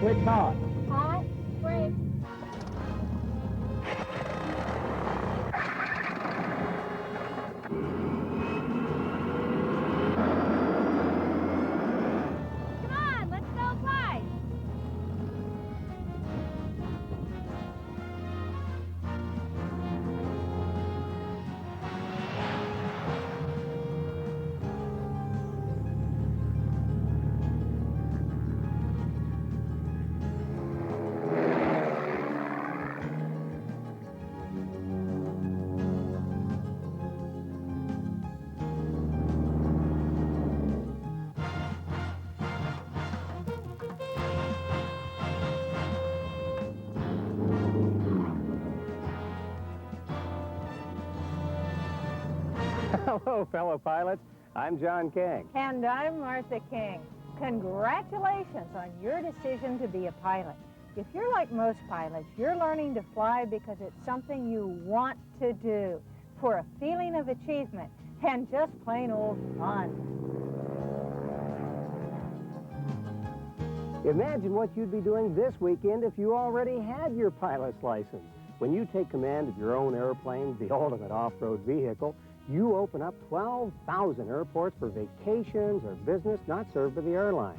Switch off. Hot, brake. Come on, let's go fly. Hello, fellow pilots. I'm John King. And I'm Martha King. Congratulations on your decision to be a pilot. If you're like most pilots, you're learning to fly because it's something you want to do, for a feeling of achievement and just plain old fun. Imagine what you'd be doing this weekend if you already had your pilot's license. When you take command of your own airplane, the ultimate off-road vehicle, you open up 12,000 airports for vacations or business not served by the airline.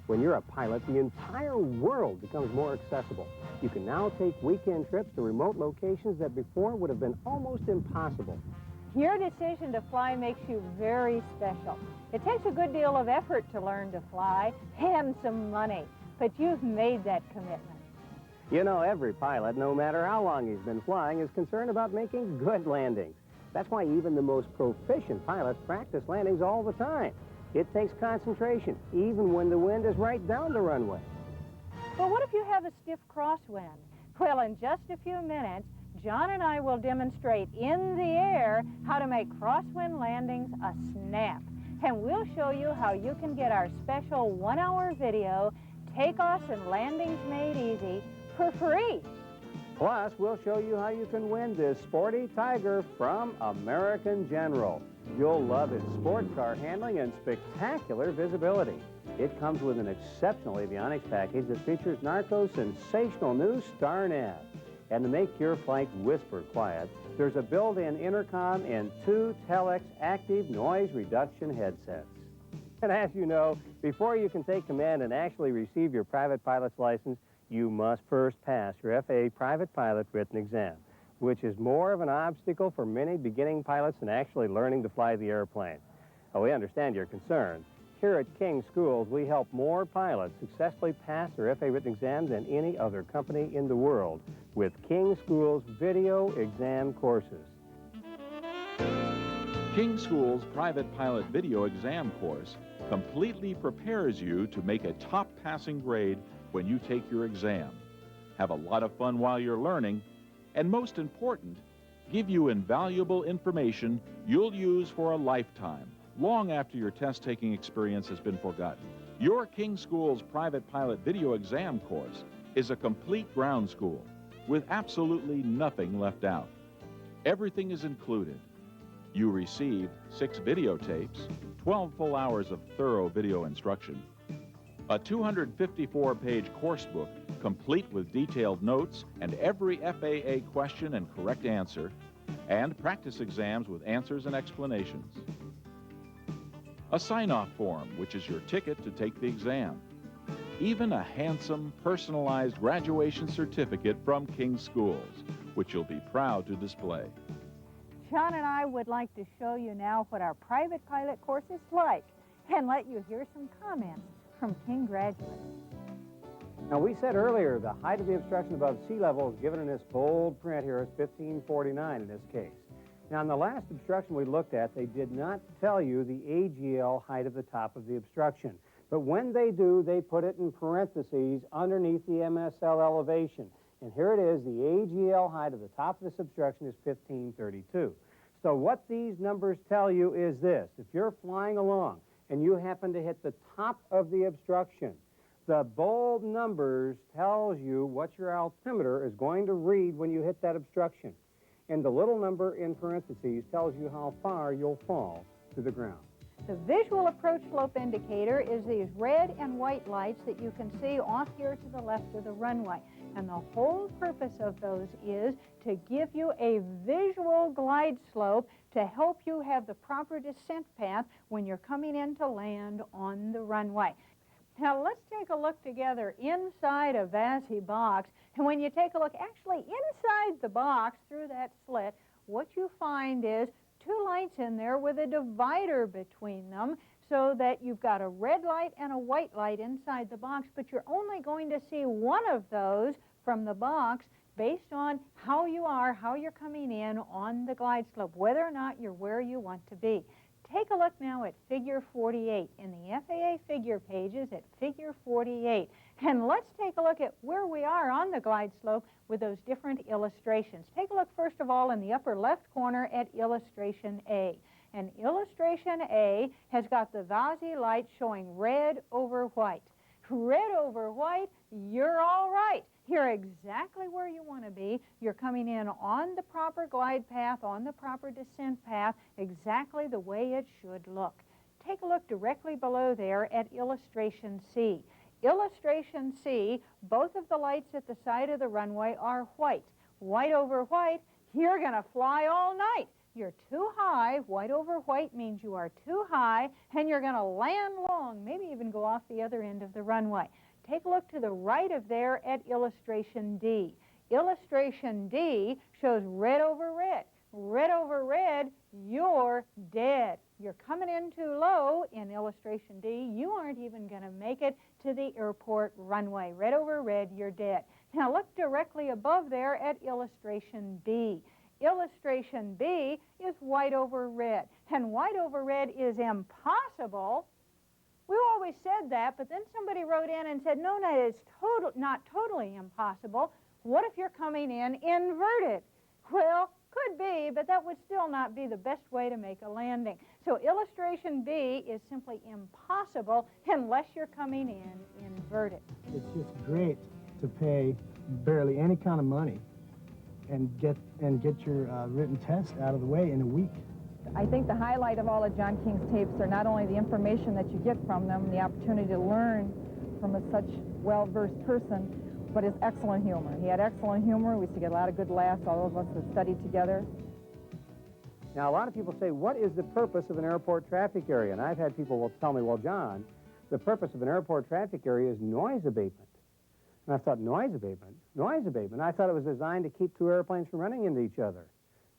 When you're a pilot, the entire world becomes more accessible. You can now take weekend trips to remote locations that before would have been almost impossible. Your decision to fly makes you very special. It takes a good deal of effort to learn to fly and some money, but you've made that commitment. You know, every pilot, no matter how long he's been flying, is concerned about making good landings. That's why even the most proficient pilots practice landings all the time. It takes concentration, even when the wind is right down the runway. Well, what if you have a stiff crosswind? Well, in just a few minutes, John and I will demonstrate in the air how to make crosswind landings a snap. And we'll show you how you can get our special one-hour video, Takeoffs and Landings Made Easy, for free. Plus, we'll show you how you can win this sporty Tiger from American General. You'll love its sports car handling and spectacular visibility. It comes with an exceptional avionics package that features Narco's sensational new Star Nav. And to make your flight whisper quiet, there's a built-in intercom and 2 Telex active noise reduction headsets. And as you know, before you can take command and actually receive your private pilot's license, you must first pass your FAA private pilot written exam, which is more of an obstacle for many beginning pilots than actually learning to fly the airplane. Well, we understand your concern. Here at King Schools, we help more pilots successfully pass their FAA written exam than any other company in the world with King Schools video exam courses. King Schools Private Pilot Video Exam course completely prepares you to make a top passing grade when you take your exam. Have a lot of fun while you're learning, and most important, give you invaluable information you'll use for a lifetime, long after your test-taking experience has been forgotten. Your King Schools Private Pilot Video Exam course is a complete ground school with absolutely nothing left out. Everything is included. You receive 6 videotapes, 12 full hours of thorough video instruction, a 254-page course book complete with detailed notes and every FAA question and correct answer, and practice exams with answers and explanations. A sign-off form, which is your ticket to take the exam. Even a handsome, personalized graduation certificate from King Schools, which you'll be proud to display. John and I would like to show you now what our private pilot course is like and let you hear some comments from King graduates. Now, we said earlier the height of the obstruction above sea level is given in this bold print here as 1549 in this case. Now, in the last obstruction we looked at, they did not tell you the AGL height of the top of the obstruction. But when they do, they put it in parentheses underneath the MSL elevation. And here it is, the AGL height of the top of this obstruction is 1532. So what these numbers tell you is this: if you're flying along and you happen to hit the top of the obstruction, the bold numbers tells you what your altimeter is going to read when you hit that obstruction. And the little number in parentheses tells you how far you'll fall to the ground. The visual approach slope indicator is these red and white lights that you can see off here to the left of the runway. And the whole purpose of those is to give you a visual glide slope to help you have the proper descent path when you're coming in to land on the runway. Now let's take a look together inside a VASI box. And when you take a look actually inside the box through that slit, what you find is two lights in there with a divider between them so that you've got a red light and a white light inside the box, but you're only going to see one of those from the box based on how you're coming in on the glide slope, whether or not you're where you want to be. Take a look now at Figure 48 in the FAA figure pages at Figure 48. And let's take a look at where we are on the glide slope with those different illustrations. Take a look first of all in the upper left corner at Illustration A. And Illustration A has got the VASI light showing red over white. Red over white, you're all right. You're exactly where you want to be. You're coming in on the proper glide path, on the proper descent path, exactly the way it should look. Take a look directly below there at Illustration C. Illustration C, both of the lights at the side of the runway are white. White over white, you're going to fly all night. You're too high. White over white means you are too high, and you're going to land long, maybe even go off the other end of the runway. Take a look to the right of there at Illustration D. Illustration D shows red over red. Red over red, you're dead. You're coming in too low in Illustration D. You aren't even going to make it to the airport runway. Red over red, you're dead. Now look directly above there at Illustration B. Illustration B is white over red. And white over red is impossible. We always said that, but then somebody wrote in and said, no, no, it's not totally impossible. What if you're coming in inverted? Well, could be, but that would still not be the best way to make a landing. So Illustration B is simply impossible unless you're coming in inverted. It's just great to pay barely any kind of money and get your written test out of the way in a week. I think the highlight of all of John King's tapes are not only the information that you get from them, the opportunity to learn from such well-versed person, but his excellent humor. He had excellent humor. We used to get a lot of good laughs, all of us that studied together. Now, a lot of people say, what is the purpose of an airport traffic area? And I've had people tell me, well, John, the purpose of an airport traffic area is noise abatement. And I thought, noise abatement? Noise abatement? I thought it was designed to keep two airplanes from running into each other.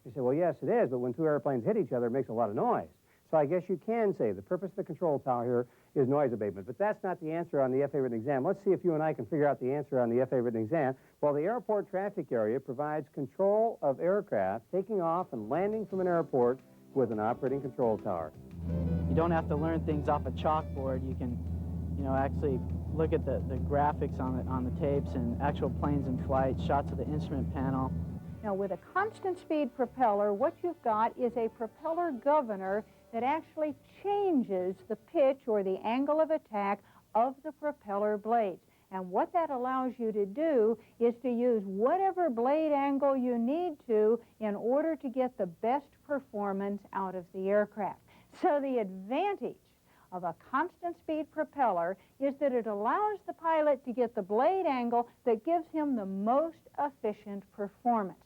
He said, well, yes, it is, but when two airplanes hit each other, it makes a lot of noise. So I guess you can say the purpose of the control tower here is noise abatement. But that's not the answer on the FAA written exam. Let's see if you and I can figure out the answer on the FAA written exam. Well, the airport traffic area provides control of aircraft taking off and landing from an airport with an operating control tower. You don't have to learn things off a chalkboard. You can, actually look at the graphics on the tapes and actual planes in flight, shots of the instrument panel. Now, with a constant speed propeller, what you've got is a propeller governor that actually changes the pitch or the angle of attack of the propeller blades. And what that allows you to do is to use whatever blade angle you need to in order to get the best performance out of the aircraft. So the advantage of a constant speed propeller is that it allows the pilot to get the blade angle that gives him the most efficient performance.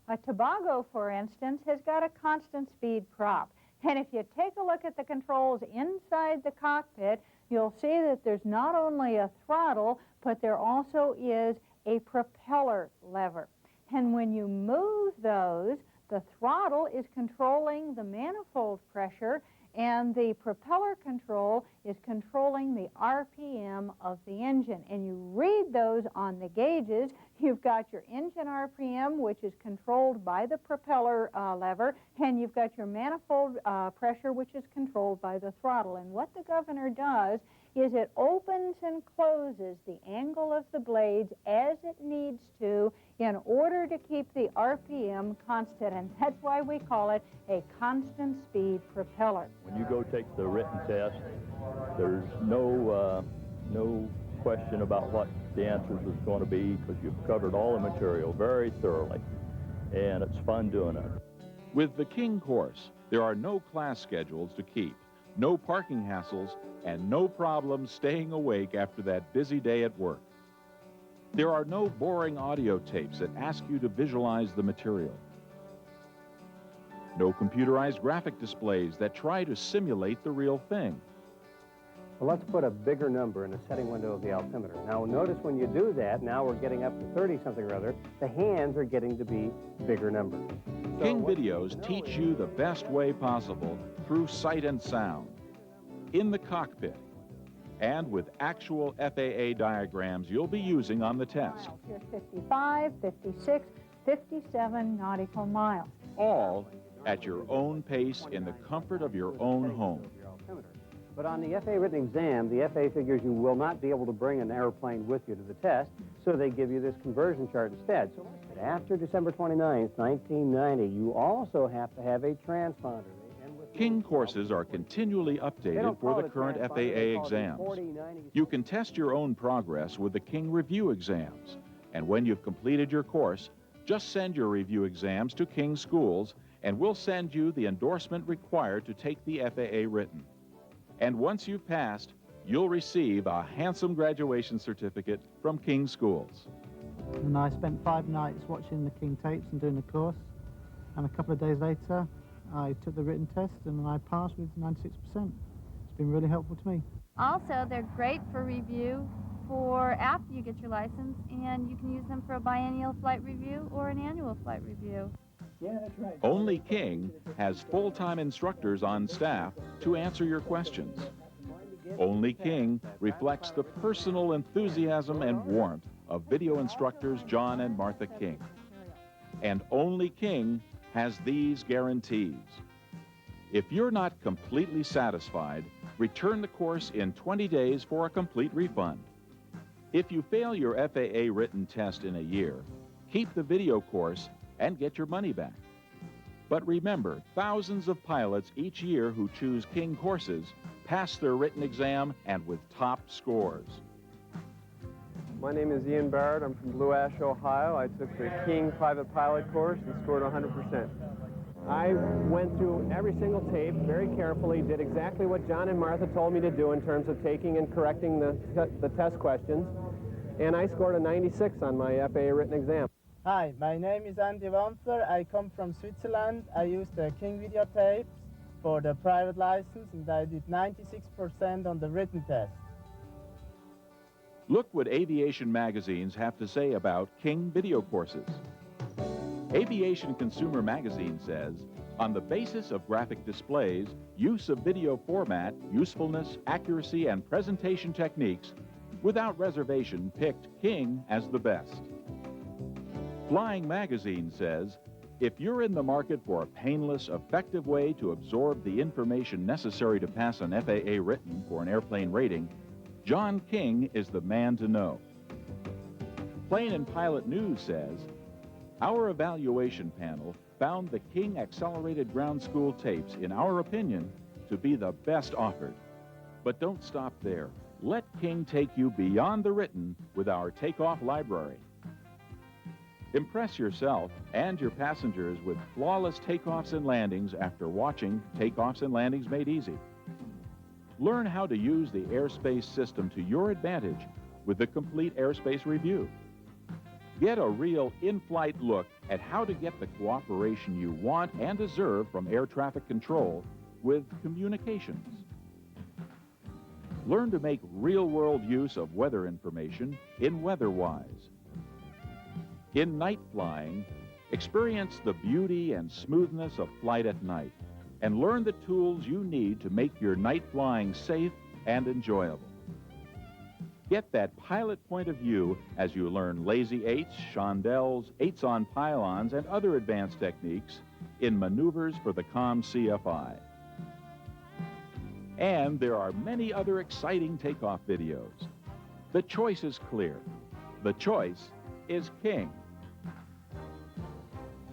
A Tobago, for instance, has got a constant speed prop. And if you take a look at the controls inside the cockpit, you'll see that there's not only a throttle, but there also is a propeller lever. And when you move those, the throttle is controlling the manifold pressure, and the propeller control is controlling the RPM of the engine. And you read those on the gauges. You've got your engine RPM, which is controlled by the propeller lever, and you've got your manifold pressure, which is controlled by the throttle. And what the governor does is it opens and closes the angle of the blades as it needs to in order to keep the RPM constant, and that's why we call it a constant speed propeller. When you go take the written test, there's no question about what the answers is going to be, because you've covered all the material very thoroughly, and it's fun doing it. With the King course, there are no class schedules to keep. no parking hassles, and no problems staying awake after that busy day at work. There are no boring audio tapes that ask you to visualize the material. No computerized graphic displays that try to simulate the real thing. Well, let's put a bigger number in the setting window of the altimeter. Now, notice when you do that, now we're getting up to 30-something or other, the hands are getting to be bigger numbers. King Videos teach you the best way possible through sight and sound, in the cockpit, and with actual FAA diagrams you'll be using on the test. Here's 55, 56, 57 nautical miles. All at your own pace in the comfort of your own home. But on the FAA written exam, the FAA figures you will not be able to bring an airplane with you to the test, so they give you this conversion chart instead. So after December 29th, 1990, you also have to have a transponder. King courses are continually updated for the current FAA exams. You can test your own progress with the King review exams. And when you've completed your course, just send your review exams to King Schools, and we'll send you the endorsement required to take the FAA written. And once you've passed, you'll receive a handsome graduation certificate from King Schools. And I spent 5 nights watching the King tapes and doing the course. And a couple of days later, I took the written test and I passed with 96%. It's been really helpful to me. Also, they're great for review for after you get your license, and you can use them for a biennial flight review or an annual flight review. Yeah, that's right. Only King has full-time instructors on staff to answer your questions. Only King reflects the personal enthusiasm and warmth of video instructors John and Martha King. And only King has these guarantees. If you're not completely satisfied, return the course in 20 days for a complete refund. If you fail your FAA written test in a year, keep the video course and get your money back. But remember, thousands of pilots each year who choose King courses pass their written exam and with top scores. My name is Ian Barrett. I'm from Blue Ash, Ohio. I took the King private pilot course and scored 100%. I went through every single tape very carefully, did exactly what John and Martha told me to do in terms of taking and correcting the test questions, and I scored a 96 on my FAA written exam. Hi, my name is Andy Wampler. I come from Switzerland. I used the King video tapes for the private license, and I did 96% on the written test. Look what aviation magazines have to say about King video courses. Aviation Consumer Magazine says, on the basis of graphic displays, use of video format, usefulness, accuracy, and presentation techniques, without reservation picked King as the best. Flying Magazine says, if you're in the market for a painless, effective way to absorb the information necessary to pass an FAA written for an airplane rating, John King is the man to know. Plane and Pilot News says, our evaluation panel found the King Accelerated Ground School tapes, in our opinion, to be the best offered. But don't stop there. Let King take you beyond the written with our takeoff library. Impress yourself and your passengers with flawless takeoffs and landings after watching Takeoffs and Landings Made Easy. Learn how to use the airspace system to your advantage with the complete airspace review. Get a real in-flight look at how to get the cooperation you want and deserve from air traffic control with communications. Learn to make real-world use of weather information in WeatherWise. In night flying, experience the beauty and smoothness of flight at night and learn the tools you need to make your night flying safe and enjoyable. Get that pilot point of view as you learn lazy 8s, chandelles, 8s on pylons, and other advanced techniques in maneuvers for the COM CFI. And there are many other exciting takeoff videos. The choice is clear. The choice is King.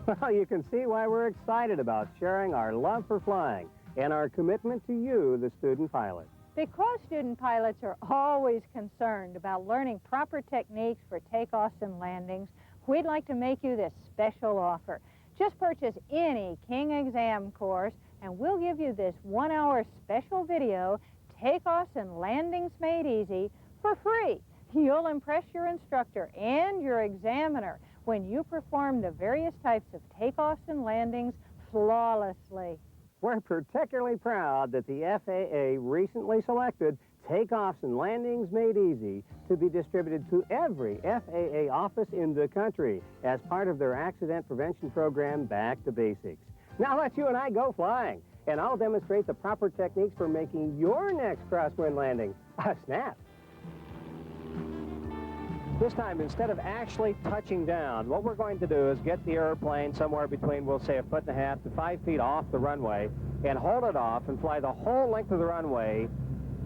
Well, you can see why we're excited about sharing our love for flying and our commitment to you, the student pilot. Because student pilots are always concerned about learning proper techniques for takeoffs and landings, we'd like to make you this special offer. Just purchase any King exam course and we'll give you this 1-hour special video, Takeoffs and Landings Made Easy, for free. You'll impress your instructor and your examiner when you perform the various types of takeoffs and landings flawlessly. We're particularly proud that the FAA recently selected Takeoffs and Landings Made Easy to be distributed to every FAA office in the country as part of their accident prevention program, Back to Basics. Now let's you and I go flying, and I'll demonstrate the proper techniques for making your next crosswind landing a snap. This time, instead of actually touching down, what we're going to do is get the airplane somewhere between, we'll say, 1.5 to 5 feet off the runway and hold it off and fly the whole length of the runway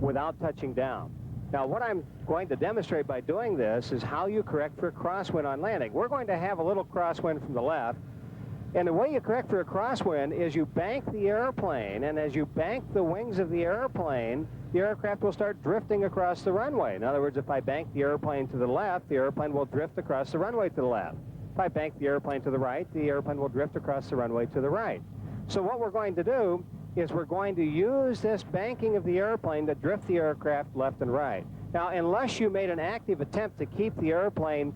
without touching down. Now, what I'm going to demonstrate by doing this is how you correct for a crosswind on landing. We're going to have a little crosswind from the left, and the way you correct for a crosswind is you bank the airplane, and as you bank the wings of the airplane, the aircraft will start drifting across the runway. In other words, if I bank the airplane to the left, the airplane will drift across the runway to the left. If I bank the airplane to the right, the airplane will drift across the runway to the right. So what we're going to do is we're going to use this banking of the airplane to drift the aircraft left and right. Now, unless you made an active attempt to keep the airplane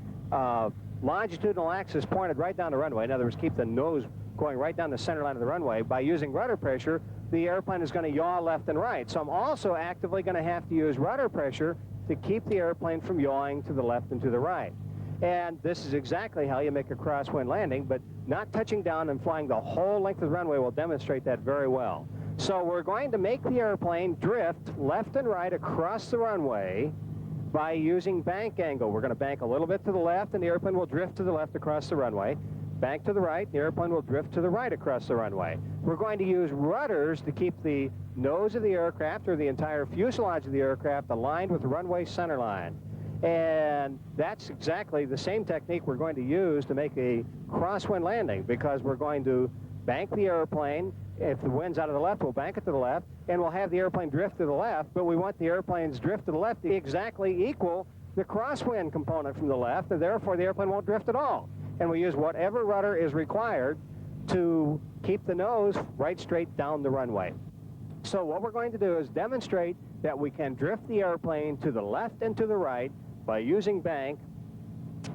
longitudinal axis pointed right down the runway, in other words, keep the nose going right down the center line of the runway, by using rudder pressure, the airplane is going to yaw left and right. So I'm also actively going to have to use rudder pressure to keep the airplane from yawing to the left and to the right. And this is exactly how you make a crosswind landing, but not touching down and flying the whole length of the runway will demonstrate that very well. So we're going to make the airplane drift left and right across the runway by using bank angle. We're going to bank a little bit to the left, and the airplane will drift to the left across the runway. Bank to the right, the airplane will drift to the right across the runway. We're going to use rudders to keep the nose of the aircraft, or the entire fuselage of the aircraft, aligned with the runway center line. And that's exactly the same technique we're going to use to make a crosswind landing, because we're going to bank the airplane. If the wind's out of the left, we'll bank it to the left, and we'll have the airplane drift to the left, but we want the airplane's drift to the left to exactly equal the crosswind component from the left, and therefore the airplane won't drift at all. And we use whatever rudder is required to keep the nose right straight down the runway. So what we're going to do is demonstrate that we can drift the airplane to the left and to the right by using bank,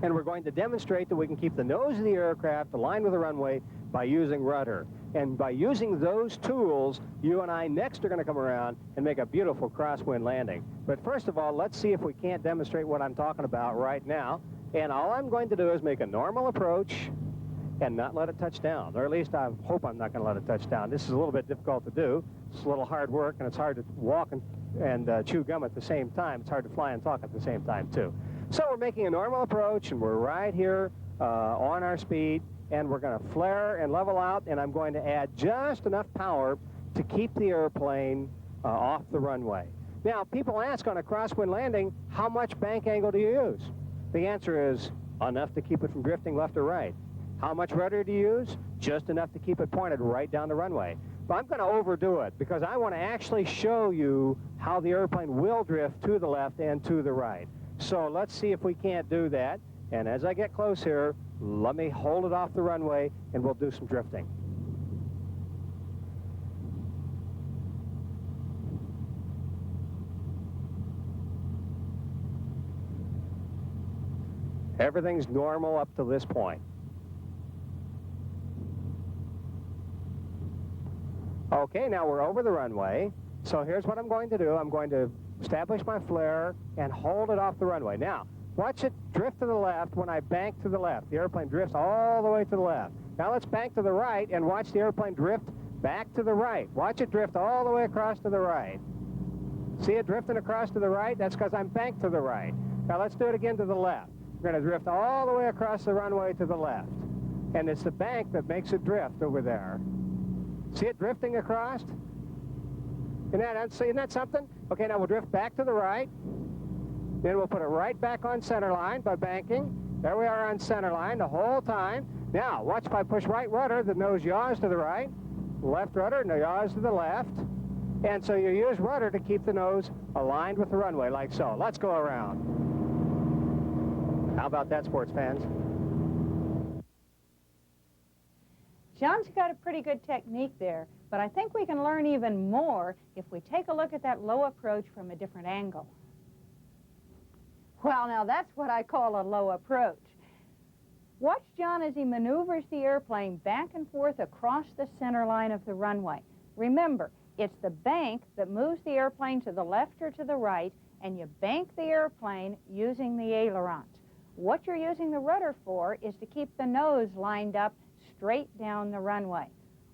and we're going to demonstrate that we can keep the nose of the aircraft aligned with the runway by using rudder. And by using those tools, you and I next are going to come around and make a beautiful crosswind landing. But first of all, let's see if we can't demonstrate what I'm talking about right now. And all I'm going to do is make a normal approach and not let it touch down. Or at least I hope I'm not going to let it touch down. This is a little bit difficult to do. It's a little hard work, and it's hard to walk and chew gum at the same time. It's hard to fly and talk at the same time, too. So we're making a normal approach, and we're right here on our speed. And we're going to flare and level out, and I'm going to add just enough power to keep the airplane off the runway. Now, people ask on a crosswind landing, how much bank angle do you use? The answer is enough to keep it from drifting left or right. How much rudder do you use? Just enough to keep it pointed right down the runway. But I'm going to overdo it because I want to actually show you how the airplane will drift to the left and to the right. So let's see if we can't do that. And as I get close here, let me hold it off the runway, and we'll do some drifting. Everything's normal up to this point. Okay, now we're over the runway. So here's what I'm going to do. I'm going to establish my flare and hold it off the runway. Now, watch it drift to the left when I bank to the left. The airplane drifts all the way to the left. Now let's bank to the right and watch the airplane drift back to the right. Watch it drift all the way across to the right. See it drifting across to the right? That's because I'm banked to the right. Now let's do it again to the left. We're going to drift all the way across the runway to the left. And it's the bank that makes it drift over there. See it drifting across? Isn't that something? Okay, now we'll drift back to the right. Then we'll put it right back on center line by banking. There we are on center line the whole time. Now, watch if I push right rudder, the nose yaws to the right. Left rudder, no yaws to the left. And so you use rudder to keep the nose aligned with the runway, like so. Let's go around. How about that, sports fans? John's got a pretty good technique there, but I think we can learn even more if we take a look at that low approach from a different angle. Well, now that's what I call a low approach. Watch John as he maneuvers the airplane back and forth across the center line of the runway. Remember, it's the bank that moves the airplane to the left or to the right, and you bank the airplane using the ailerons. What you're using the rudder for is to keep the nose lined up straight down the runway.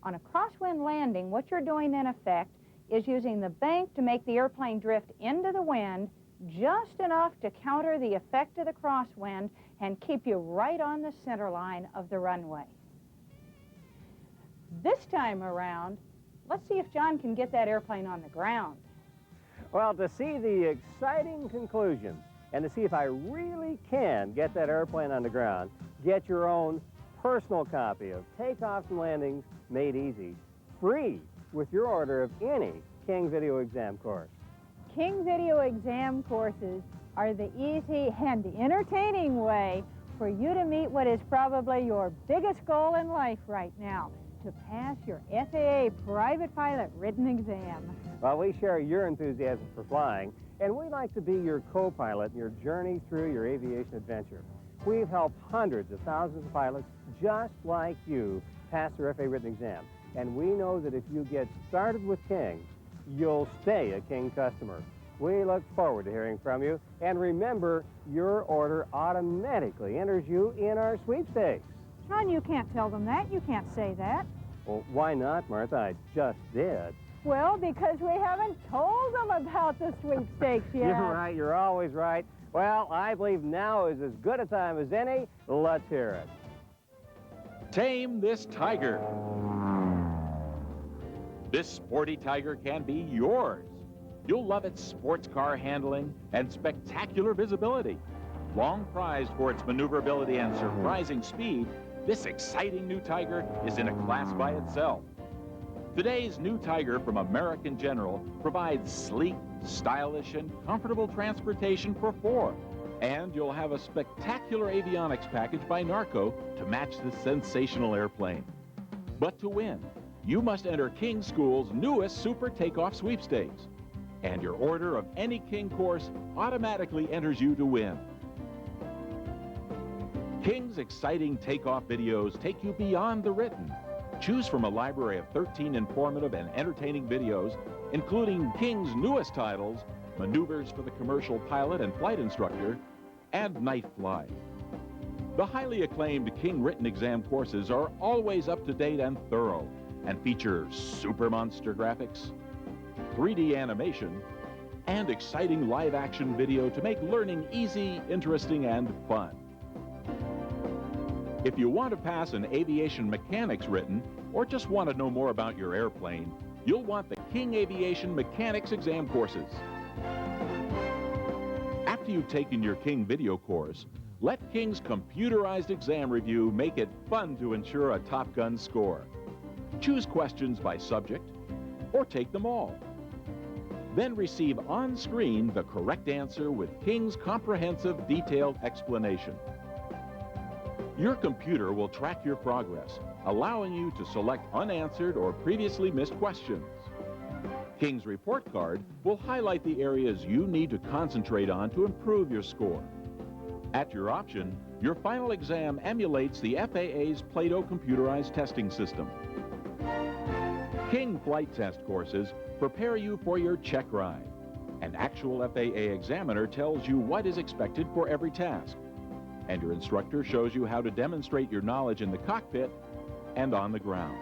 On a crosswind landing, what you're doing in effect is using the bank to make the airplane drift into the wind just enough to counter the effect of the crosswind and keep you right on the center line of the runway. This time around, let's see if John can get that airplane on the ground. Well, to see the exciting conclusion and to see if I really can get that airplane on the ground, get your own personal copy of Takeoffs and Landings Made Easy, free with your order of any King Video Exam course. King Video Exam courses are the easy and the entertaining way for you to meet what is probably your biggest goal in life right now, to pass your FAA private pilot written exam. Well, we share your enthusiasm for flying, and we'd like to be your co-pilot in your journey through your aviation adventure. We've helped hundreds of thousands of pilots just like you pass their FAA written exam, and we know that if you get started with King, you'll stay a King customer. We look forward to hearing from you, and remember, your order automatically enters you in our sweepstakes. John, you can't tell them that. You can't say that. Well, why not, Martha? I just did. Well, because we haven't told them about the sweepstakes yet. You're right. You're always right. Well, I believe now is as good a time as any. Let's hear it. Tame this tiger. This sporty tiger can be yours. You'll love its sports car handling and spectacular visibility. Long prized for its maneuverability and surprising speed, this exciting new Tiger is in a class by itself. Today's new Tiger from American General provides sleek, stylish, and comfortable transportation for four. And you'll have a spectacular avionics package by Narco to match the sensational airplane. But to win, you must enter King School's newest Super Takeoff Sweepstakes. And your order of any King course automatically enters you to win. King's exciting takeoff videos take you beyond the written. Choose from a library of 13 informative and entertaining videos, including King's newest titles, Maneuvers for the Commercial Pilot and Flight Instructor, and Night Flight. The highly acclaimed King written exam courses are always up to date and thorough, and feature super monster graphics, 3D animation, and exciting live-action video to make learning easy, interesting, and fun. If you want to pass an aviation mechanics written, or just want to know more about your airplane, you'll want the King Aviation Mechanics exam courses. After you've taken your King video course, let King's computerized exam review make it fun to ensure a Top Gun score. Choose questions by subject, or take them all. Then receive on screen the correct answer with King's comprehensive, detailed explanation. Your computer will track your progress, allowing you to select unanswered or previously missed questions. King's report card will highlight the areas you need to concentrate on to improve your score. At your option, your final exam emulates the FAA's Plato computerized testing system. King flight test courses prepare you for your check ride. An actual FAA examiner tells you what is expected for every task. And your instructor shows you how to demonstrate your knowledge in the cockpit and on the ground.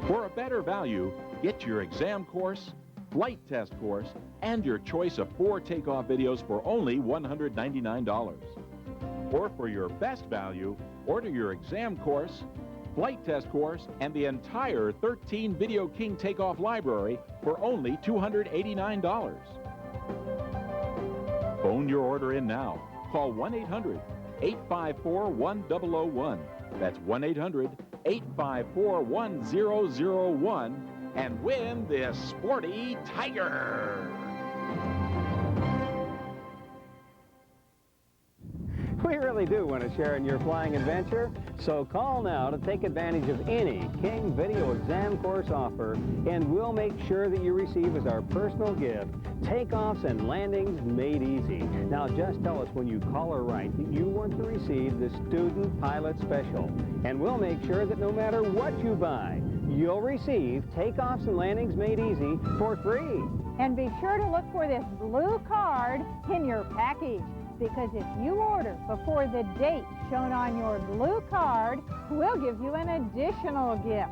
For a better value, get your exam course, flight test course, and your choice of 4 takeoff videos for only $199. Or for your best value, order your exam course, flight test course, and the entire 13 Video King Takeoff library for only $289. Phone your order in now. Call 1-800-854-1001. That's 1-800-854-1001 and win this sporty Tiger. We really do want to share in your flying adventure, so call now to take advantage of any King Video Exam Course offer, and we'll make sure that you receive as our personal gift takeoffs and landings made easy. Now just tell us when you call or write that you want to receive the Student Pilot Special, and we'll make sure that no matter what you buy, you'll receive takeoffs and landings made easy for free. And be sure to look for this blue card in your package, because if you order before the date shown on your blue card, we'll give you an additional gift.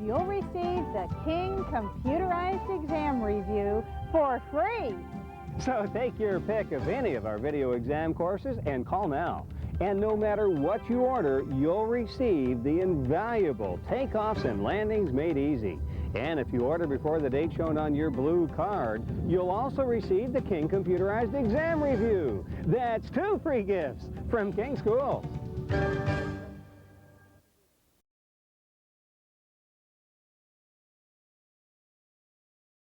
You'll receive the King Computerized Exam Review for free. So take your pick of any of our video exam courses and call now. And no matter what you order, you'll receive the invaluable takeoffs and landings made easy. And if you order before the date shown on your blue card, you'll also receive the King Computerized Exam Review. That's 2 free gifts from King Schools.